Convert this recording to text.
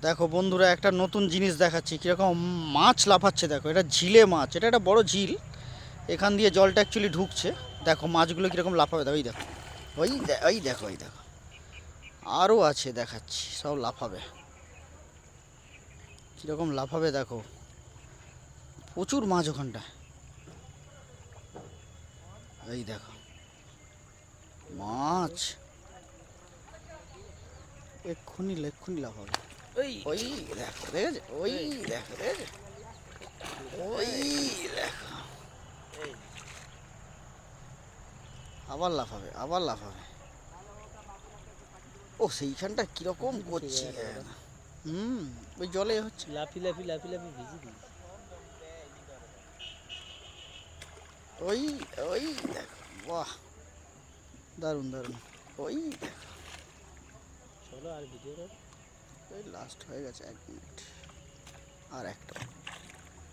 দেখো বন্ধুরা, একটা নতুন জিনিস দেখাচ্ছি, কীরকম মাছ লাফাচ্ছে। দেখো, এটা ঝিলে মাছ, এটা একটা বড় ঝিল, এখান দিয়ে জলটা অ্যাকচুয়ালি ঢুকছে। দেখো মাছগুলো কীরকম লাফাবে, দেখো, ওই দেখো, ওই দেখো, আরও আছে দেখাচ্ছি, সব লাফাবে, কীরকম লাফাবে দেখো, প্রচুর মাছ ওখানটায়। এই দেখো মাছ, এক্ষুনি লাফাবে। ওই দেখো, দেখেছে, ওই দেখো, দেখেছে, ওই দেখো, আবার লাফাবে, আবার লাফাবে। ও সেইখানটা কিরকম করছে। হুম, ওই জলে হচ্ছে, লাফি লাফি লাফি লাফি ভিজি দিই। ওই ওই দেখো, বাহ, দারুণ দারুণ, ওই দেখো। চলো আর ভিডিও কর। ওই লাস্ট হয়ে গেছে, 1 মিনিট আর একটা।